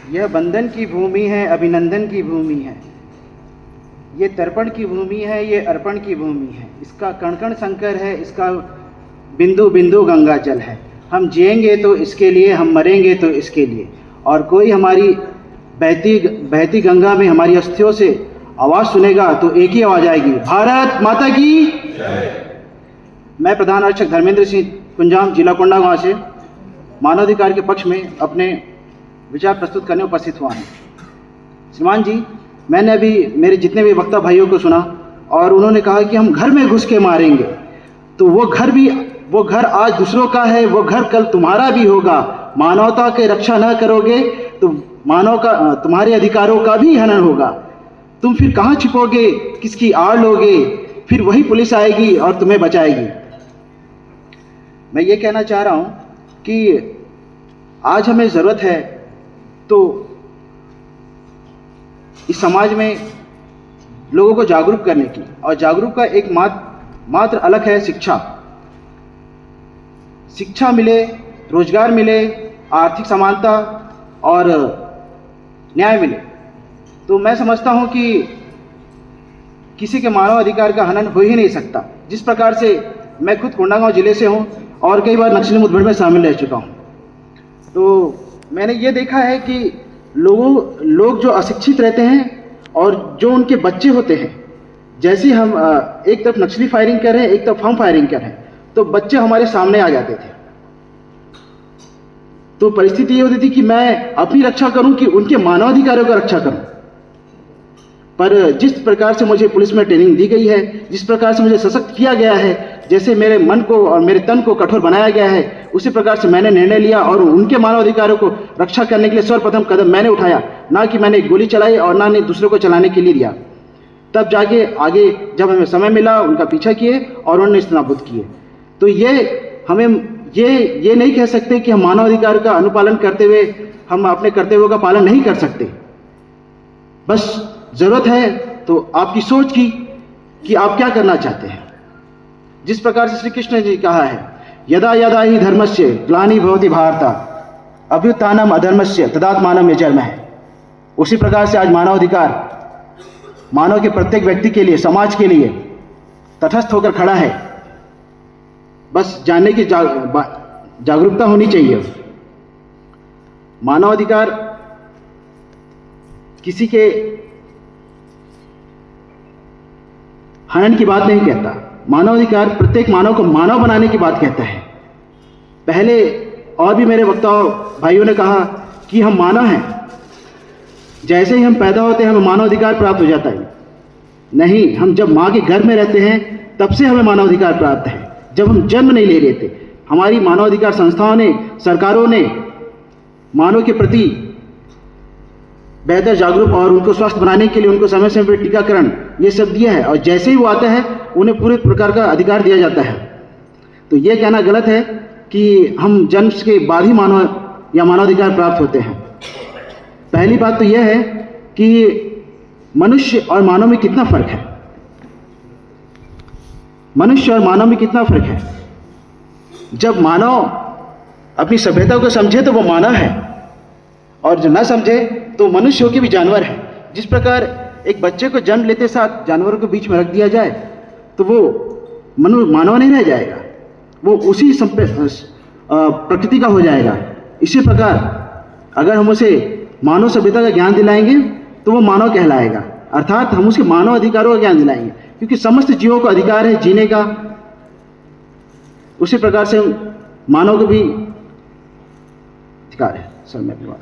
यह बंधन की भूमि है, अभिनंदन की भूमि है। ये तर्पण की भूमि है, ये अर्पण की भूमि है। इसका कण कण शंकर है, इसका बिंदु बिंदु गंगा जल है। हम जिएंगे तो इसके लिए, हम मरेंगे तो इसके लिए। और कोई हमारी बहती बहती गंगा में हमारी अस्थियों से आवाज़ सुनेगा तो एक ही आवाज़ आएगी, भारत माता की जय। मैं प्रधान आरक्षक धर्मेंद्र सिंह कुंजाम, जिला कोंडागांव से मानवाधिकार के पक्ष में अपने विचार प्रस्तुत करने उपस्थित हुआ हूँ। श्रीमान जी, मैंने अभी मेरे जितने भी वक्ता भाइयों को सुना और उन्होंने कहा कि हम घर में घुस के मारेंगे, तो वो घर आज दूसरों का है, वो घर कल तुम्हारा भी होगा। मानवता की रक्षा न करोगे तो तुम्हारे अधिकारों का भी हनन होगा। तुम फिर कहाँ छिपोगे, किसकी आड़ लोगे, फिर वही पुलिस आएगी और तुम्हें बचाएगी। मैं ये कहना चाह रहा हूँ कि आज हमें ज़रूरत है तो इस समाज में लोगों को जागरूक करने की, और जागरूक का एक मात्र अलग है शिक्षा। शिक्षा मिले, रोजगार मिले, आर्थिक समानता और न्याय मिले, तो मैं समझता हूं कि किसी के मानव अधिकार का हनन हो ही नहीं सकता। जिस प्रकार से मैं खुद कोंडागांव जिले से हूं और कई बार नक्सली मुठभेड़ में शामिल रह चुका हूं, तो मैंने ये देखा है कि लोग जो अशिक्षित रहते हैं और जो उनके बच्चे होते हैं, जैसे हम एक तरफ नक्सली फायरिंग कर रहे हैं, एक तरफ हम फायरिंग कर रहे हैं, तो बच्चे हमारे सामने आ जाते थे। तो परिस्थिति ये होती थी कि मैं अपनी रक्षा करूं कि उनके मानवाधिकारों का रक्षा करूं। पर जिस प्रकार से मुझे पुलिस में ट्रेनिंग दी गई है, जिस प्रकार से मुझे सशक्त किया गया है, जैसे मेरे मन को और मेरे तन को कठोर बनाया गया है, उसी प्रकार से मैंने निर्णय लिया और उनके मानवाधिकारों को रक्षा करने के लिए सर्वप्रथम कदम मैंने उठाया। ना कि मैंने गोली चलाई और ना दूसरों को चलाने के लिए दिया। तब जाके आगे जब हमें समय मिला, उनका पीछा किए और उन्होंने इस्तेनाबूद किए। तो ये हमें ये नहीं कह सकते कि हम मानवाधिकार का अनुपालन करते हुए हम अपने कर्तव्यों का पालन नहीं कर सकते। बस जरूरत है तो आपकी सोच की कि आप क्या करना चाहते हैं। जिस प्रकार से श्री कृष्ण जी कहा है, यदा यदा ही धर्मस्य ग्लानि भवति भारत अभ्युत्थानम अधर्मस्य तदात्मानम यजर्मः। उसी प्रकार से आज मानवाधिकार मानव के प्रत्येक व्यक्ति के लिए, समाज के लिए तटस्थ होकर खड़ा है। बस जानने की जागरूकता होनी चाहिए। मानवाधिकार किसी के हनन की बात नहीं कहता। मानवाधिकार प्रत्येक मानव को मानव बनाने की बात कहता है। पहले और भी मेरे वक्ताओं भाइयों ने कहा कि हम मानव हैं, जैसे ही हम पैदा होते हैं हमें मानवाधिकार प्राप्त हो जाता है। नहीं, हम जब माँ के गर्भ में रहते हैं तब से हमें मानवाधिकार प्राप्त है। जब हम जन्म नहीं ले रहे थे, हमारी मानवाधिकार संस्थाओं ने, सरकारों ने मानव के प्रति बेहतर जागरूक और उनको स्वस्थ बनाने के लिए उनको समय समय पर टीकाकरण ये सब दिया है, और जैसे ही वो आता है उन्हें पूरे प्रकार का अधिकार दिया जाता है। तो ये कहना गलत है कि हम जन्म के बाद ही मानव या मानवाधिकार प्राप्त होते हैं। पहली बात तो यह है कि मनुष्य और मानव में कितना फर्क है। मनुष्य और मानव में कितना फर्क है। जब मानव अपनी सभ्यता को समझे तो वो मानव है, और जो न समझे तो मनुष्य के भी जानवर है। जिस प्रकार एक बच्चे को जन्म लेते साथ जानवरों के बीच में रख दिया जाए तो वो मानव नहीं रह जाएगा, वो उसी प्रकृति का हो जाएगा। इसी प्रकार अगर हम उसे मानव सभ्यता का ज्ञान दिलाएंगे तो वो मानव कहलाएगा, अर्थात हम उसके मानव अधिकारों का ज्ञान दिलाएंगे, क्योंकि समस्त जीवों को अधिकार है जीने का। उसी प्रकार से मानव को भी अधिकार है। सर मैं अपनी बात